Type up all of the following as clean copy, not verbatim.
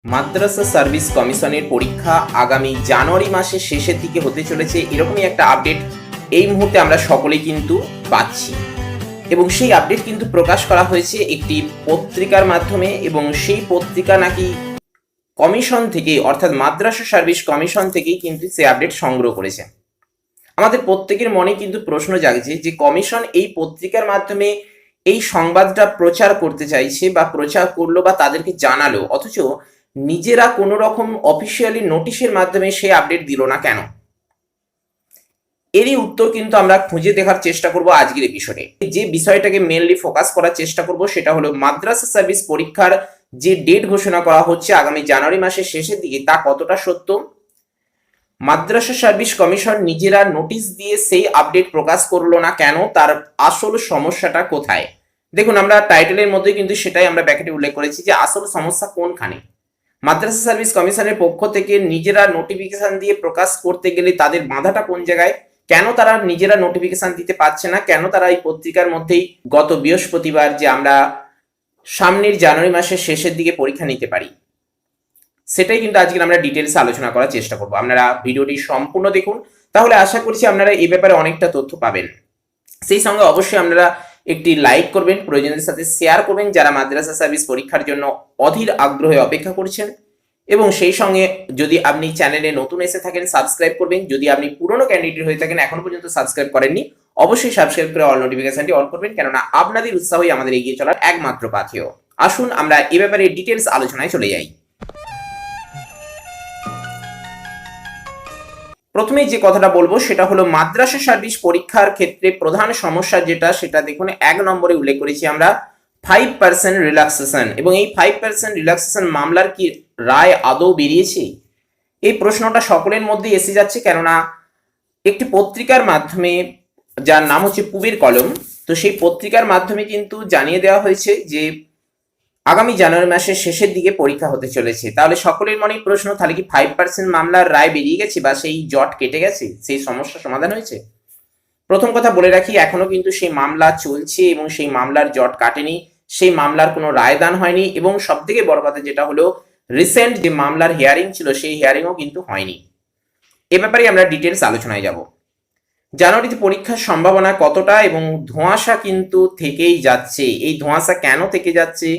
মাদ্রাসা service কমিশনের পরীক্ষা আগামী জানুয়ারি মাসের শেষের দিকে হতে চলেছে, এরকমই একটা আপডেট এই মুহূর্তে আমরা সকলেই কিন্তু পাচ্ছি। এবং সেই আপডেট কিন্তু প্রকাশ করা হয়েছে একটি পত্রিকার মাধ্যমে, এবং সেই পত্রিকা নাকি কমিশন থেকে, অর্থাৎ মাদ্রাসা সার্ভিস কমিশন থেকেই কিন্তু সেই আপডেট সংগ্রহ করেছে। আমাদের প্রত্যেকের মনে কিন্তু প্রশ্ন জাগছে যে কমিশন এই পত্রিকার মাধ্যমে এই সংবাদটা প্রচার করতে চাইছে বা প্রচার করলো বা তাদেরকে জানালো, অথচ নিজেরা কোনো রকম অফিসিয়ালি নোটিশের মাধ্যমে সেই আপডেট দিল না কেন? এরই উত্তর কিন্তু আমরা খুঁজে দেখার চেষ্টা করব আজকের এপিসোডে। যে বিষয়টাকে মেনলি ফোকাস করার চেষ্টা করব সেটা হলো মাদ্রাসা সার্ভিস পরীক্ষার যে ডেট ঘোষণা করা হচ্ছে আগামী জানুয়ারি মাসের শেষের দিকে, তা কতটা সত্য? মাদ্রাসা সার্ভিস কমিশন নিজেরা নোটিশ দিয়ে সেই আপডেট প্রকাশ করলো না কেন? তার আসল সমস্যাটা কোথায়? দেখুন, আমরা টাইটেলের মধ্যে কিন্তু সেটাই আমরা ব্যাকেটে উল্লেখ করেছি যে আসল সমস্যা কোনখানে। মাদ্রাসা সার্ভিস কমিশনের পক্ষ থেকে নিজেরা নোটিফিকেশন দিয়ে প্রকাশ করতে গেলে তাদের বাধাটা কোন জায়গায়? কেন তারা নিজেরা নোটিফিকেশন দিতে পারছে না? কেন তারা এই পত্রিকার মধ্যেই গত বৃহস্পতিবার যে আমরা সামনের জানুয়ারি মাসের শেষের দিকে পরীক্ষা নিতে পারি, সেটাই কিন্তু আজকে আমরা ডিটেলসে আলোচনা করার চেষ্টা করব। আপনারা ভিডিওটি সম্পূর্ণ দেখুন, তাহলে আশা করছি আপনারা এই ব্যাপারে অনেকটা তথ্য পাবেন। সেই সঙ্গে অবশ্যই আপনারা একটি লাইক করবেন, প্রয়োজনের সাথে শেয়ার করবেন যারা মাদ্রাসা সার্ভিস পরীক্ষার জন্য অধীর আগ্রহে অপেক্ষা করছেন, এবং সেই সঙ্গে যদি আপনি চ্যানেলে নতুন এসে থাকেন সাবস্ক্রাইব করবেন। যদি আপনি পুরনো ক্যান্ডিডেট হয়ে থাকেন, এখনো পর্যন্ত সাবস্ক্রাইব করেননি, অবশ্যই সাবস্ক্রাইব করে অল নোটিফিকেশনটি অন করবেন, কেননা আপনাদের উৎসাহই আমাদের এগিয়ে চলার একমাত্র পাথেয়। আসুন আমরা এ ব্যাপারে ডিটেলস আলোচনায় চলে যাই। প্রথমে যে কথাটা বলবো সেটা হলো মাদ্রাসা সার্ভিস পরীক্ষার ক্ষেত্রে প্রধান সমস্যা যেটা, সেটা দেখুন 1 নম্বরে উল্লেখ করেছি আমরা 5% রিল্যাক্সেশন। এবং এই 5% রিল্যাক্সেশন মামলার কি রায় আদৌ বেরিয়েছে? এই প্রশ্নটা সকলের মধ্যে এসে যাচ্ছে, কেননা একটি পত্রিকার মাধ্যমে, যার নাম হচ্ছে পুবের কলম, তো সেই পত্রিকার মাধ্যমে কিন্তু জানিয়ে দেওয়া হয়েছে যে আগামী জানুয়ারি মাসের শেষের দিকে পরীক্ষা হতে চলেছে। তাহলে সকলের মনেই প্রশ্ন, তাহলে কি 5% মামলার রায় বেরিয়ে গেছে বা সেই জট কেটে গেছে, সেই সমস্যা সমাধান হয়েছে? প্রথম কথা বলে রাখি, এখনো কিন্তু সেই মামলা চলছে এবং সেই মামলার জট কাটেনি, সেই মামলার কোনো রায়দান হয়নি, এবং সব থেকে বড় কথা যেটা হলো রিসেন্ট যে মামলার হিয়ারিং ছিল সেই হিয়ারিংও কিন্তু হয়নি। এ ব্যাপারে আমরা ডিটেলস আলোচনায় যাব। জানুয়ারিতে পরীক্ষার সম্ভাবনা কতটা, এবং ধোঁয়াশা কিন্তু থেকেই যাচ্ছে। এই ধোঁয়াশা কেন থেকে যাচ্ছে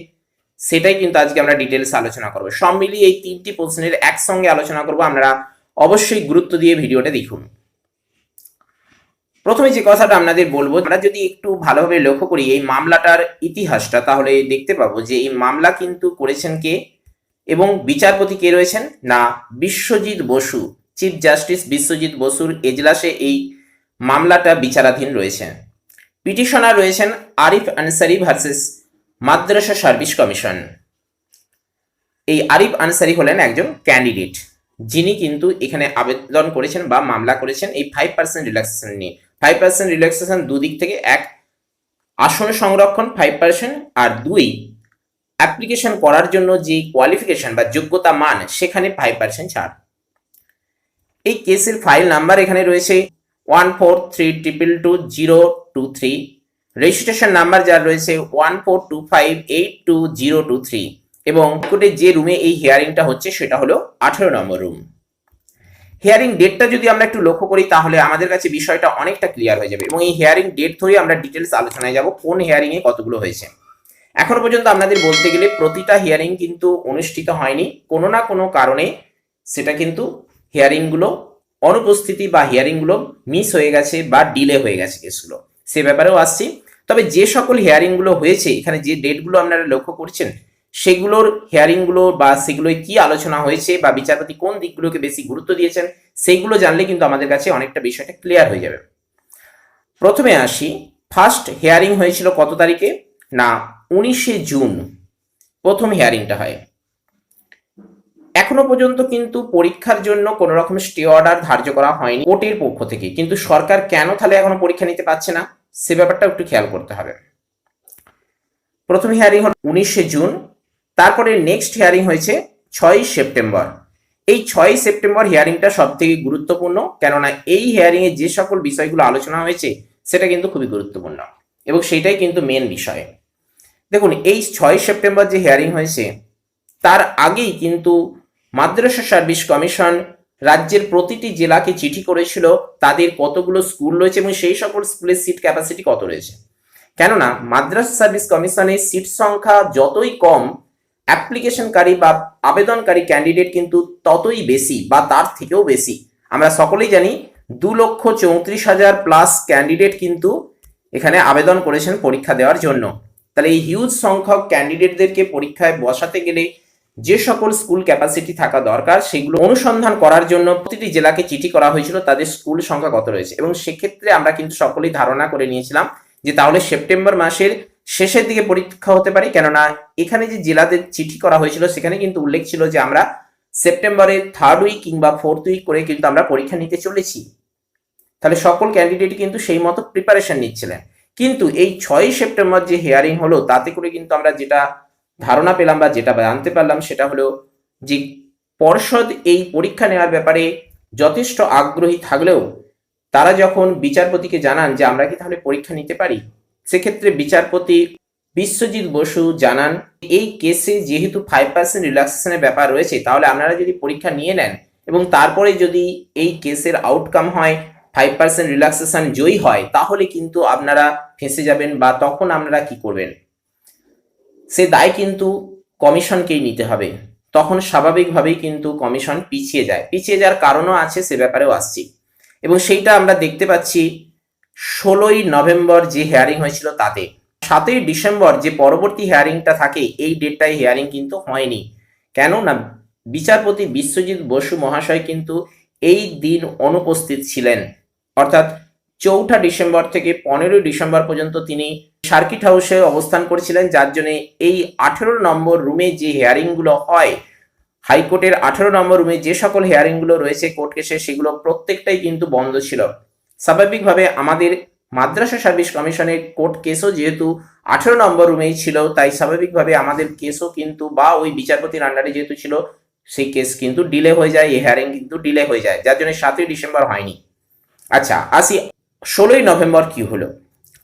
সেটাই কিন্তু আজকে আমরা ডিটেলস আলোচনা করবো। সব মিলিয়ে এই 3টি প্রশ্নের একসঙ্গে আলোচনা করবো, আপনারা অবশ্যই গুরুত্ব দিয়ে ভিডিওটা দেখুন। প্রথমে যে কথাটা আপনাদের বলবো, আমরা যদি একটু ভালোভাবে লক্ষ্য করি এই মামলাটার ইতিহাসটা, তাহলে দেখতে পাবো যে এই মামলা কিন্তু করেছেন কে, এবং বিচারপতি কে রয়েছেন না বিশ্বজিৎ বসু। চিফ জাস্টিস বিশ্বজিৎ বসুর এজলাসে এই মামলাটা বিচারাধীন রয়েছে। পিটিশনার রয়েছেন আরিফ আনসারি ভার্সেস মাদ্রাসা সার্ভিস কমিশন। এই আরিফ আনসারি হলেন একজন ক্যান্ডিডেট, যিনি কিন্তু এখানে আবেদন করেছেন বা মামলা করেছেন এই 5% রিল্যাক্সেশন নিয়ে। 5% রিল্যাক্সেশন দুদিক থেকে, এক আসন সংরক্ষণ 5%, আর 2 অ্যাপ্লিকেশন করার জন্য যে কোয়ালিফিকেশন বা যোগ্যতা মান, সেখানে 5% ছাড়। এই কেসের ফাইল নাম্বার এখানে রয়েছে 143222023, রেজিস্ট্রেশন নাম্বার যার রয়েছে 142582023, এবং কোর্টে যে রুমে এই হিয়ারিংটা হচ্ছে সেটা হলো 18 নম্বর রুম। হিয়ারিং ডেটটা যদি আমরা একটু লক্ষ্য করি তাহলে আমাদের কাছে বিষয়টা অনেকটা ক্লিয়ার হয়ে যাবে, এবং এই হিয়ারিং ডেট ধরে আমরা ডিটেলস আলোচনায় যাব কোন হিয়ারিং এ কতগুলো হয়েছে। এখনো পর্যন্ত আপনাদের বলতে গেলে প্রতিটা হিয়ারিং কিন্তু অনুষ্ঠিত হয়নি, কোনো না কোনো কারণে সেটা কিন্তু হিয়ারিংগুলো অনুপস্থিতি বা হিয়ারিংগুলো মিস হয়ে গেছে বা ডিলে হয়ে গেছে কেসগুলো, সে ব্যাপারেও আসছি। তবে যে সকল হিয়ারিংগুলো হয়েছে, এখানে যে ডেটগুলো আপনারা লক্ষ্য করছেন, সেগুলোর হিয়ারিংগুলো বা সেগুলোয় কি আলোচনা হয়েছে বা বিচারপতি কোন দিকগুলোকে বেশি গুরুত্ব দিয়েছেন, সেইগুলো জানলে কিন্তু আমাদের কাছে অনেকটা বিষয়টা ক্লিয়ার হয়ে যাবে। প্রথমে আসি, ফার্স্ট হিয়ারিং হয়েছিল কত তারিখে না 19শে জুন প্রথম হিয়ারিংটা হয়। এখনো পর্যন্ত কিন্তু পরীক্ষার জন্য কোনো রকম স্টে অর্ডার ধার্য করা হয়নি কোর্টের পক্ষ থেকে, কিন্তু সরকার কেন তাহলে এখনো পরীক্ষা নিতে পারছে না সে ব্যাপারটা একটু খেয়াল করতে হবে। প্রথম হিয়ারিং হল 19শে জুন, তারপরে নেক্সট হিয়ারিং হয়েছে 6ই সেপ্টেম্বর। এই 6ই সেপ্টেম্বর হিয়ারিংটা সব থেকে গুরুত্বপূর্ণ, কেননা এই হিয়ারিং এ যে সকল বিষয়গুলো আলোচনা হয়েছে সেটা কিন্তু খুবই গুরুত্বপূর্ণ, এবং সেটাই কিন্তু মেন বিষয়। দেখুন, এই 6ই সেপ্টেম্বর যে হিয়ারিং হয়েছে, তার আগেই কিন্তু মাদ্রাসা সার্ভিস কমিশন রাজ্যের প্রতিটি জেলাকে চিঠি করেছিল তাদের কতগুলো স্কুল রয়েছে এবং সেই সকল স্কুলের সিট ক্যাপাসিটি কত রয়েছে। কেননা মাদ্রাসা সার্ভিস কমিশনের সিট সংখ্যা যতই কম, অ্যাপ্লিকেশনকারী বা আবেদনকারী ক্যান্ডিডেট কিন্তু ততই বেশি বা তার থেকেও বেশি। আমরা সকলেই জানি 2,34,000 প্লাস ক্যান্ডিডেট কিন্তু এখানে আবেদন করেছেন পরীক্ষা দেওয়ার জন্য। তাহলে এই হিউজ সংখ্যক ক্যান্ডিডেটদেরকে পরীক্ষায় বসাতে গেলে যে সকল স্কুল ক্যাপাসিটি থাকা দরকার সেগুলো অনুসন্ধান করার জন্য প্রতিটি জেলাকে চিঠি করা হয়েছিল তাদের স্কুল সংখ্যা কত রয়েছে। এবং সেক্ষেত্রে আমরা কিন্তু সকলেই ধারণা করে নিয়েছিলাম যে তাহলে সেপ্টেম্বর মাসের শেষের দিকে পরীক্ষা হতে পারে, কেননা এখানে যে জেলাদের চিঠি করা হয়েছিল সেখানে কিন্তু উল্লেখ ছিল যে আমরা সেপ্টেম্বরের 3rd উইক কিংবা 4th উইক করে কিন্তু আমরা পরীক্ষা নিতে চলেছি। তাহলে সকল ক্যান্ডিডেট কিন্তু সেই মতো প্রিপারেশন নিচ্ছিলেন। কিন্তু এই 6ই সেপ্টেম্বর যে হিয়ারিং হলো তাতে করে কিন্তু আমরা যেটা ধারণা পেলাম বা যেটা জানতে পারলাম সেটা হলো যে পর্ষদ এই পরীক্ষা নেওয়ার ব্যাপারে যথেষ্ট আগ্রহী থাকলেও তারা যখন বিচারপতিকে জানান যে আমরা কি তাহলে পরীক্ষা নিতে পারি, সেক্ষেত্রে বিচারপতি বিশ্বজিৎ বসু জানান এই কেসে যেহেতু 5% রিল্যাক্সেশনের ব্যাপার রয়েছে তাহলে আপনারা যদি পরীক্ষা নিয়ে নেন এবং তারপরে যদি এই কেসের আউটকাম হয় 5% রিল্যাক্সেশন জয়ী হয় তাহলে কিন্তু আপনারা ফেঁসে যাবেন বা তখন আপনারা কি করবেন, সে দায় কিন্তু কমিশনকেই নিতে হবে। তখন স্বাভাবিকভাবেই কিন্তু কমিশন পিছিয়ে যায়। পিছিয়ে যাওয়ার কারণও আছে, সে ব্যাপারেও আসছি। এবং সেইটা আমরা দেখতে পাচ্ছি 16ই নভেম্বর যে হিয়ারিং হয়েছিল তাতে। 7ই ডিসেম্বর যে পরবর্তী হিয়ারিংটা থাকে এই ডেটটায় হিয়ারিং কিন্তু হয়নি। কেন না বিচারপতি বিশ্বজিৎ বসু মহাশয় কিন্তু এই দিন অনুপস্থিত ছিলেন, অর্থাৎ 4ঠা ডিসেম্বর থেকে 15ই ডিসেম্বর পর্যন্ত তিনি সার্কিট হাউসে অবস্থান করেছিলেন, যার জন্য এই 18 নম্বর রুমে যে হিয়ারিংগুলো হয়, হাইকোর্টের 18 নম্বর রুমে যে সকল হিয়ারিংগুলো রয়েছে কোর্ট কেসে সেগুলো প্রত্যেকটাই কিন্তু বন্ধ ছিল। স্বাভাবিকভাবে আমাদের মাদ্রাসা সার্ভিস কমিশনের কোর্ট কেসও যেহেতু 18 নম্বর রুমেই ছিল, তাই স্বাভাবিকভাবে আমাদের কেসও কিন্তু বা ওই বিচারপতির আন্ডারে যেহেতু ছিল সেই কেস কিন্তু ডিলে হয়ে যায়, এই হিয়ারিং কিন্তু ডিলে হয়ে যায়, যার জন্য 7ই ডিসেম্বর হয়নি। আচ্ছা আসি 16ই নভেম্বর কি হলো।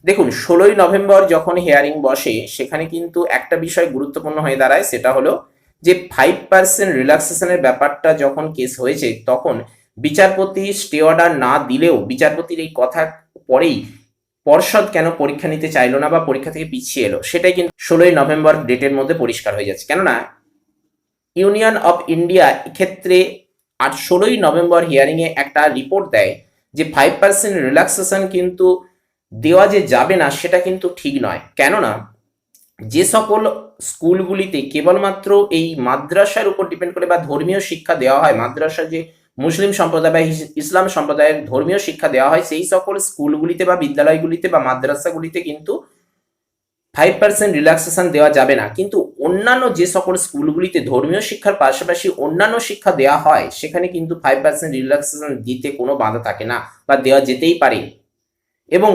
দেখুন 16ই নভেম্বর যখন হিয়ারিং বসে সেখানে কিন্তু একটা বিষয় গুরুত্বপূর্ণ হয়ে দাঁড়ায়, সেটা হলো যে 5% রিল্যাক্সেশনের ব্যাপারটা যখন কেস হয়েছে তখন বিচারপতি স্টে অর্ডার না দিলেও বিচারপতির এই কথা পরেই পর্ষদ কেন পরীক্ষা নিতে চাইলো না বা পরীক্ষা থেকে পিছিয়ে এলো সেটাই কিন্তু 16ই নভেম্বর ডেটের মধ্যে পরিষ্কার হয়ে যাচ্ছে। কেননা ইউনিয়ন অফ ইন্ডিয়া এক্ষেত্রে 16ই নভেম্বর হিয়ারিংয়ে একটা রিপোর্ট দেয় যে 5% রিল্যাক্সেশন কিন্তু দেওয়া যে যাবে না সেটা কিন্তু ঠিক নয়। কেননা যে সকল স্কুলগুলিতে কেবলমাত্র এই মাদ্রাসার উপর ডিপেন্ড করে বা ধর্মীয় শিক্ষা দেওয়া হয়, মাদ্রাসা যে মুসলিম সম্প্রদায় বা ইসলাম সম্প্রদায়ের ধর্মীয় শিক্ষা দেওয়া হয় সেই সকল স্কুলগুলিতে বা বিদ্যালয়গুলিতে বা মাদ্রাসাগুলিতে কিন্তু 5% রিল্যাক্সেশন দেওয়া যাবে না। কিন্তু অন্যান্য যে সকল স্কুলগুলিতে ধর্মীয় শিক্ষার পাশাপাশি অন্যান্য শিক্ষা দেওয়া হয় সেখানে কিন্তু 5% রিল্যাক্সেশন দিতে কোনো বাধা থাকে না বা দেওয়া যেতেই পারে। এবং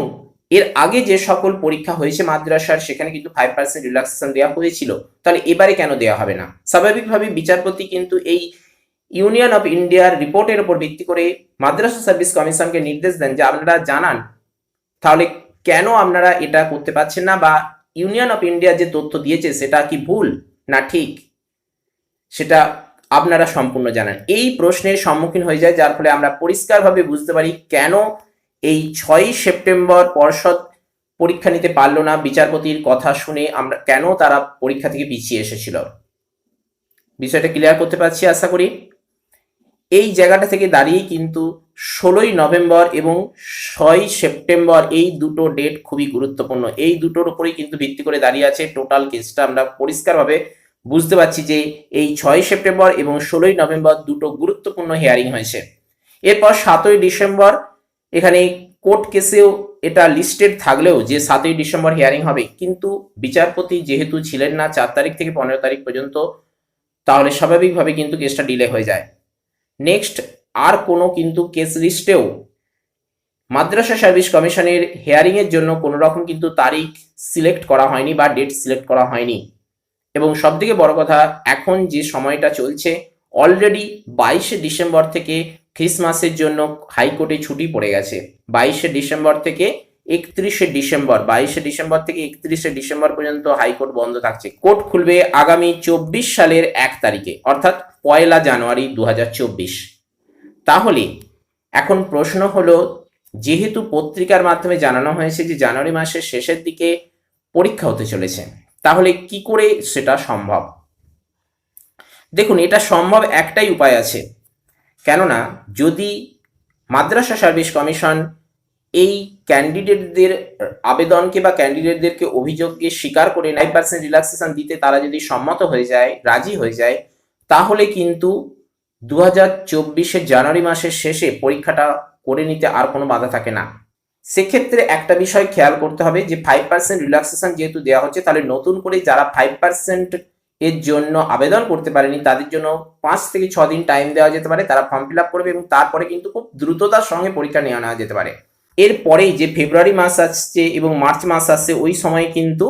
এর আগে যে সকল পরীক্ষা হয়েছে মাদ্রাসার সেখানে কিন্তু 5% রিল্যাক্সেশন দেওয়া হয়েছিল, তাহলে এবারে কেন দেওয়া হবে না? স্বাভাবিকভাবে বিচারপতি কিন্তু এই ইউনিয়ন অফ ইন্ডিয়ার রিপোর্টের উপর ভিত্তি করে মাদ্রাসা সার্ভিস কমিশনকে নির্দেশ দেন যে আপনারা জানান তাহলে কেন আপনারা এটা করতে পারছেন না, বা ইউনিয়ন অফ ইন্ডিয়া যে তথ্য দিয়েছে সেটা কি ভুল না ঠিক সেটা আপনারা সম্পূর্ণ জানান। এই প্রশ্নের সম্মুখীন হয়ে যায়, যার ফলে আমরা পরিষ্কারভাবে বুঝতে পারি কেন এই 6ই সেপ্টেম্বর পর্ষদ পরীক্ষা নিতে পারলো না। বিচারপতির কথা শুনে আমরা কেন তারা পরীক্ষা থেকে পিছিয়ে এসেছিল, বিষয়টা ক্লিয়ার করতে পারছি আশা করি। এই জায়গাটা থেকে দাঁড়িয়ে কিন্তু 16ই নভেম্বর এবং 6ই সেপ্টেম্বর এই দুটো ডেট খুবই গুরুত্বপূর্ণ। এই দুটোর উপরেই কিন্তু ভিত্তি করে দাঁড়িয়ে আছে টোটাল কেসটা। আমরা পরিষ্কারভাবে বুঝতে পারছি যে এই 6ই সেপ্টেম্বর এবং 16ই নভেম্বর দুটো গুরুত্বপূর্ণ হিয়ারিং হয়েছে। এরপর 7ই ডিসেম্বর এখানে কোর্ট কেসেও এটা লিস্টেড থাকলেও যে 7ই ডিসেম্বর হিয়ারিং হবে, কিন্তু বিচারপতি যেহেতু ছিলেন না 4 তারিখ থেকে 15 তারিখ পর্যন্ত, তাহলে স্বাভাবিকভাবে কিন্তু কেসটা ডিলে হয়ে যায়। নেক্সট আর কোনো কিন্তু কেস লিস্টেও মাদ্রাসা সার্ভিস কমিশনের হিয়ারিংয়ের জন্য কোনো রকম কিন্তু তারিখ সিলেক্ট করা হয়নি বা ডেট সিলেক্ট করা হয়নি। এবং সবথেকে বড় কথা, এখন যে সময়টা চলছে অলরেডি 22শে ডিসেম্বর থেকে ক্রিসমাসের জন্য হাইকোর্টে ছুটি পড়ে গেছে। 22শে ডিসেম্বর থেকে 31শে ডিসেম্বর, 22শে ডিসেম্বর থেকে 31শে ডিসেম্বর পর্যন্ত হাইকোর্ট বন্ধ থাকছে। কোর্ট খুলবে আগামী 24 সালের 1 তারিখে, অর্থাৎ 1 জানুয়ারি 2024। তাহলে এখন প্রশ্ন হলো, যেহেতু পত্রিকার মাধ্যমে জানানো হয়েছে যে জানুয়ারি মাসের শেষের দিকে পরীক্ষা হতে চলেছে, তাহলে কি করে সেটা সম্ভব? দেখুন, এটা সম্ভব একটাই উপায় আছে। কেননা যদি মাদ্রাসা সার্ভিস কমিশন এই ক্যান্ডিডেটদের আবেদনকে বা ক্যান্ডিডেটদেরকে অভিযোগকে স্বীকার করে 9% রিল্যাক্সেশন দিতে তারা যদি সম্মত হয়ে যায়, রাজি হয়ে যায়, তাহলে কিন্তু 2024 জানুয়ারি মাসের শেষে পরীক্ষাটা করে নিতে আর কোনো বাধা থাকে না। সেক্ষেত্রে একটা বিষয় খেয়াল করতে হবে যে 5% রিল্যাক্সেশন যেহেতু দেওয়া হচ্ছে, তাহলে নতুন করে যারা 5% এর জন্য আবেদন করতে পারেনি তাদের জন্য 5 থেকে 6 দিন টাইম দেওয়া যেতে পারে, তারা ফর্ম ফিল আপ করবে এবং তারপরে কিন্তু খুব দ্রুততার সঙ্গে পরীক্ষা নেওয়া যেতে পারে। এরপরেই যে ফেব্রুয়ারি মাস আসছে এবং মার্চ মাস আসছে, ওই সময় কিন্তু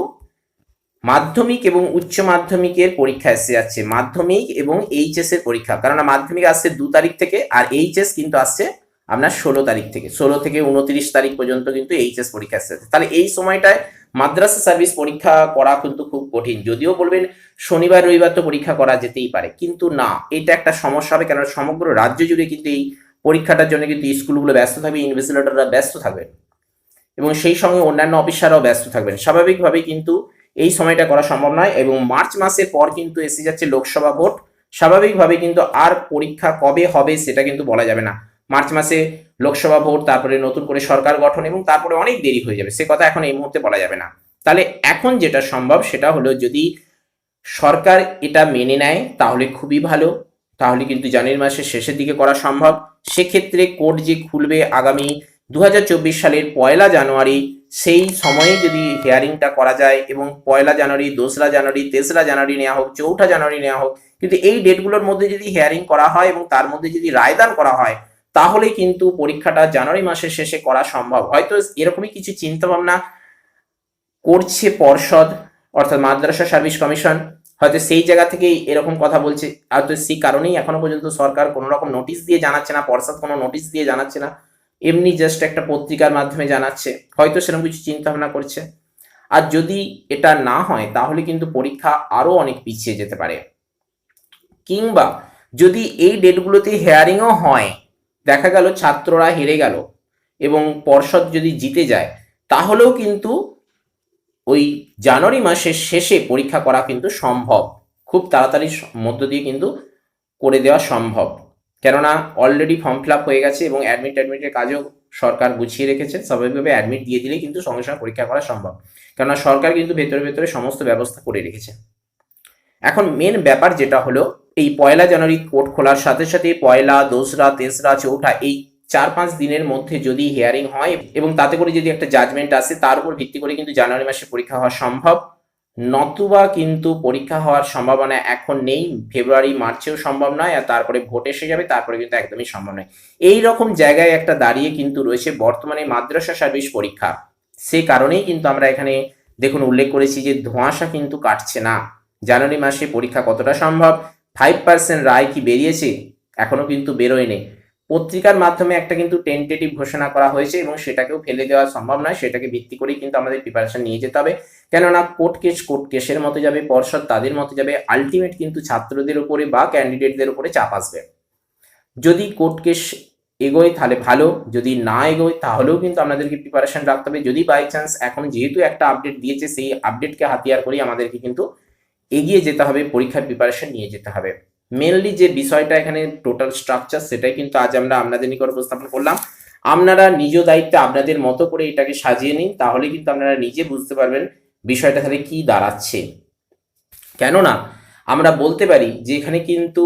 মাধ্যমিক এবং উচ্চ মাধ্যমিকের পরীক্ষা এসে যাচ্ছে, মাধ্যমিক এবং এইচএস এর পরীক্ষা। কেননা মাধ্যমিক আসছে 2 তারিখ থেকে, আর এইচএস কিন্তু আসছে আপনার 16 তারিখ থেকে, 16 থেকে 29 তারিখ পর্যন্ত কিন্তু এইচএস পরীক্ষা আসছে। তাহলে এই সময়টায় মাদ্রাসা সার্ভিস পরীক্ষা করা কিন্তু খুব কঠিন। যদিও বলবেন শনিবার রবিবার তো পরীক্ষা করা যেতেই পারে, কিন্তু না, এটা একটা সমস্যা হবে। কেননা সমগ্র রাজ্য জুড়ে কিন্তু এই পরীক্ষাটার জন্য কিন্তু স্কুলগুলো ব্যস্ত থাকবে, ইনভিজিলেটররা ব্যস্ত থাকবেন এবং সেই সঙ্গে অন্যান্য অফিসাররাও ব্যস্ত থাকবেন। স্বাভাবিকভাবেই কিন্তু এই সময়টা করা সম্ভব নয়। এবং মার্চ মাসের পর কিন্তু এসে যাচ্ছে লোকসভা ভোট, স্বাভাবিকভাবে কিন্তু আর পরীক্ষা কবে হবে সেটা কিন্তু বলা যাবে না। মার্চ মাসে লোকসভা ভোট, তারপরে নতুন করে সরকার গঠন এবং তারপরে অনেক দেরি হয়ে যাবে, সে কথা এখন এই মুহূর্তে বলা যাবে না। তাহলে এখন যেটা সম্ভব সেটা হলো, যদি সরকার এটা মেনে নেয় তাহলে খুবই ভালো, তাহলে কিন্তু জানুয়ারি মাসের শেষের দিকে করা সম্ভব। সেক্ষেত্রে কোর্ট যে খুলবে আগামী 2024 সালের 1 জানুয়ারি, সেই সময়ে যদি হিয়ারিংটা করা যায় এবং 1 জানুয়ারি, 2রা জানুয়ারি, 3রা জানুয়ারি নেওয়া হোক, 4ঠা জানুয়ারি নেওয়া হোক, কিন্তু এই ডেটগুলোর মধ্যে যদি হিয়ারিং করা হয় এবং তার মধ্যে যদি রায়দান করা হয়, তাহলে কিন্তু পরীক্ষাটা জানুয়ারি মাসের শেষে করা সম্ভব। হয়তো এরকমই কিছু চিন্তা ভাবনা করছে পর্ষদ, অর্থাৎ মাদ্রাসা সার্ভিস কমিশন, হয়তো সেই জায়গা থেকেই এরকম কথা বলছে। হয়তো সেই কারণেই এখনো পর্যন্ত সরকার কোনো রকম নোটিশ দিয়ে জানাচ্ছে না, পর্ষদ কোনো নোটিশ দিয়ে জানাচ্ছে না, এমনি জাস্ট একটা পত্রিকার মাধ্যমে জানাচ্ছে, হয়তো সেরকম কিছু চিন্তা ভাবনা করছে। আর যদি এটা না হয় তাহলে কিন্তু পরীক্ষা আরো অনেক পিছিয়ে যেতে পারে। কিংবা যদি এই ডেটগুলোতে হেয়ারিংও হয়, দেখা গেল ছাত্ররা হেরে গেল এবং পর্ষদ যদি জিতে যায়, তাহলেও কিন্তু ওই জানুয়ারি মাসের শেষে পরীক্ষা করা কিন্তু সম্ভব, খুব তাড়াতাড়ি মধ্য দিয়ে কিন্তু করে দেওয়া সম্ভব। কেননা অলরেডি ফর্ম ফিল আপ হয়ে গেছে এবং অ্যাডমিটের কাজও সরকার গুছিয়ে রেখেছে। স্বাভাবিকভাবে অ্যাডমিট দিয়ে দিলেই কিন্তু সঙ্গে সঙ্গে পরীক্ষা করা সম্ভব, কেননা সরকার কিন্তু ভেতরে ভেতরে সমস্ত ব্যবস্থা করে রেখেছে। এখন মেন ব্যাপার যেটা হলো, এই 1 জানুয়ারি কোর্ট খোলার সাথে সাথে 1, 2রা, 3রা, 4ঠা, এই 4-5 দিনের মধ্যে যদি হিয়ারিং হয় এবং তাতে করে যদি একটা জাজমেন্ট আসে, তার উপর ভিত্তি করে কিন্তু জানুয়ারি মাসে পরীক্ষা হওয়া সম্ভব। নতুবা কিন্তু পরীক্ষা হওয়ার সম্ভাবনা এখন নেই, ফেব্রুয়ারি মার্চেও সম্ভব নয়, আর তারপরে ভোট এসে যাবে, তারপরে কিন্তু একদমই সম্ভব নয়। এই রকম জায়গায় একটা দাঁড়িয়ে কিন্তু রয়েছে বর্তমানে মাদ্রাসা সার্ভিস পরীক্ষা। সেই কারণেই কিন্তু আমরা এখানে দেখুন উল্লেখ করেছি যে ধোঁয়াশা কিন্তু কাটছে না। জানুয়ারি মাসে পরীক্ষা কতটা সম্ভব, 5% রায় কি বেরিয়েছে, এখনো কিন্তু বেরোয়নি। পত্রিকার মাধ্যমে একটা কিন্তু টেন্টেটিভ ঘোষণা করা হয়েছে এবং সেটাকেও ফেলে দেওয়া সম্ভব নয়, সেটাকে ভিত্তি করেই কিন্তু আমাদের প্রিপারেশন নিয়ে যেতে হবে। কেননা কোর্ট কেসের মতো যাবে, পর্ষদ তাদের মতো যাবে, আলটিমেট কিন্তু ছাত্রদের উপরে বা ক্যান্ডিডেটদের উপরে চাপ আসবে। যদি কোর্ট কেস এগোয় তাহলে ভালো, যদি না এগোয় তাহলেও কিন্তু আমাদেরকে প্রিপারেশন রাখতে হবে। যদি বাই চান্স এখন যেহেতু একটা আপডেট দিয়েছে, সেই আপডেটকে হাতিয়ার করেই আমাদেরকে কিন্তু এগিয়ে যেতে হবে, পরীক্ষার প্রিপারেশন নিয়ে যেতে হবে। মেনলি যে বিষয়টা এখানে টোটাল স্ট্রাকচার, সেটাই কিন্তু আজ আমরা আপনাদের নিকট উপস্থাপন করলাম। আপনারা নিজ দায়িত্বে আপনাদের মতো করে এটাকে সাজিয়ে নিন, তাহলে কিন্তু আপনারা নিজে বুঝতে পারবেন বিষয়টা তাহলে কি দাঁড়াচ্ছে। কেননা আমরা বলতে পারি যে এখানে কিন্তু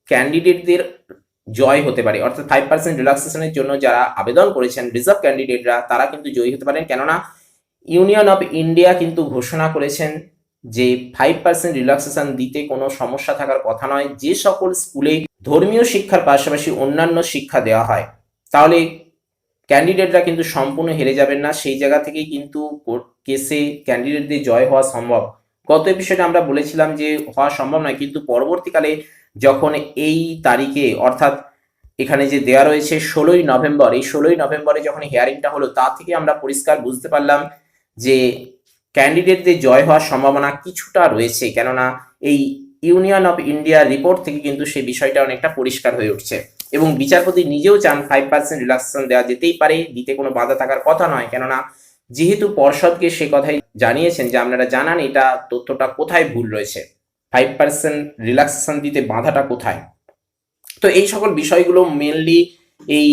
ক্যান্ডিডেটদের জয় হতে পারে, অর্থাৎ 5% রিল্যাক্সেশনের জন্য যারা আবেদন করেছেন রিজার্ভ ক্যান্ডিডেটরা, তারা কিন্তু জয়ী হতে পারেন। কেননা ইউনিয়ন অফ ইন্ডিয়া কিন্তু ঘোষণা করেছেন যে 5% রিল্যাক্সেশন দিতে কোনো সমস্যা থাকার কথা নয়। যে সকল স্কুলে ধর্মীয় শিক্ষার পাশাপাশি অন্যান্য শিক্ষা দেওয়া হয়, তাহলে ক্যান্ডিডেটরা কিন্তু সম্পূর্ণ হেরে যাবেন না, সেই জায়গা থেকেই কিন্তু কেসে ক্যান্ডিডেটদের জয় হওয়া সম্ভব। গত এপিসোডে আমরা বলেছিলাম যে হওয়া সম্ভব নয়, কিন্তু পরবর্তীকালে যখন এই তারিখে অর্থাৎ এখানে যে দেওয়া রয়েছে 16ই নভেম্বর, এই 16ই নভেম্বরে যখন হিয়ারিংটা হলো তা থেকে আমরা পরিষ্কার বুঝতে পারলাম যে ক্যান্ডিডেটদের জয় হওয়ার সম্ভাবনা কিছুটা রয়েছে, কেননা এই ইউনিয়ন অফ ইন্ডিয়া রিপোর্ট থেকে কিন্তু সেই বিষয়টা অনেকটা পরিষ্কার হয়ে উঠছে। এবং বিচারপতি নিজেও চান 5% রিল্যাক্সেশন দেওয়া যেতেই পারে, দিতে কোনো বাধা থাকার কথা নয়, কেননা যেহেতু পর্ষদকে সে কথাই জানিয়েছেন যে আপনারা জানান এটা তথ্যটা কোথায় ভুল রয়েছে, 5% রিল্যাক্সেশন দিতে বাধাটা কোথায়। তো এই সকল বিষয়গুলো মেনলি এই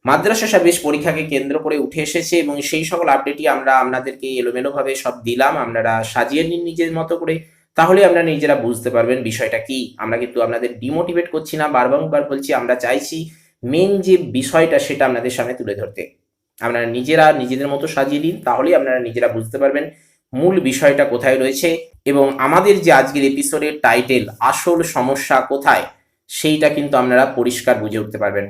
মাদ্রাসা সার্ভিস পরীক্ষাকে কেন্দ্র করে উঠে এসেছে এবং সেই সকল আপডেটই আমরা আপনাদেরকে এলোমেলোভাবে সব দিলাম। আপনারা সাজিয়ে নিন নিজের মতো করে, তাহলে আপনারা নিজেরা বুঝতে পারবেন বিষয়টা কি। আমরা কিন্তু আপনাদের ডিমোটিভেট করছি না, বারবার বলছি আমরা চাইছি মেন যে বিষয়টা সেটা আপনাদের সামনে তুলে ধরতে। আপনারা নিজেরা নিজেদের মতো সাজিয়ে দিন, তাহলেই আপনারা নিজেরা বুঝতে পারবেন মূল বিষয়টা কোথায় রয়েছে এবং আমাদের যে আজকের এপিসোডের টাইটেল আসল সমস্যা কোথায়, সেইটা কিন্তু আপনারা পরিষ্কার বুঝে উঠতে পারবেন।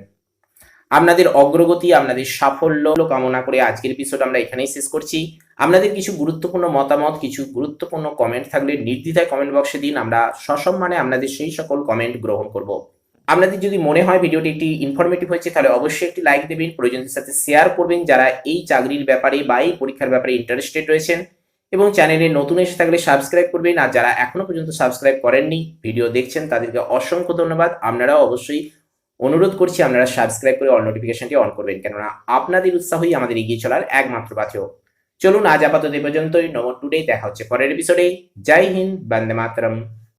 আপনাদের অগ্রগতি, আপনাদের সাফল্য কামনা করে আজকের এপিসোড আমরা এখানেই শেষ করছি। আপনাদের কিছু গুরুত্বপূর্ণ মতামত, কিছু গুরুত্বপূর্ণ কমেন্ট থাকলে নির্দ্বিধায় কমেন্ট বক্সে দিন, আমরা সসম্মানে আপনাদের সেই সকল কমেন্ট গ্রহণ করব। আপনাদের যদি মনে হয় ভিডিওটি একটি ইনফরমেটিভ হয়েছে তাহলে অবশ্যই একটি লাইক দেবেন, প্রয়োজনদের সাথে শেয়ার করবেন যারা এই চাকরির ব্যাপারে বা এই পরীক্ষার ব্যাপারে ইন্টারেস্টেড রয়েছেন, এবং চ্যানেলে নতুন এসে থাকলে সাবস্ক্রাইব করবেন। আর যারা এখনো পর্যন্ত সাবস্ক্রাইব করেননি, ভিডিও দেখছেন, তাদেরকে অসংখ্য ধন্যবাদ। আপনারাও অবশ্যই অনুরোধ করছি আপনারা সাবস্ক্রাইব করে অল নোটিফিকেশনটি অন করবেন, কেননা আপনাদের উৎসাহই আমাদের এগিয়ে চলার একমাত্র পাথেয়। চলুন আজ আপাতত এই পর্যন্তই। নমো টুডে, দেখা হচ্ছে পরের এপিসোডে। জয় হিন্দ, বন্দে মাতরম।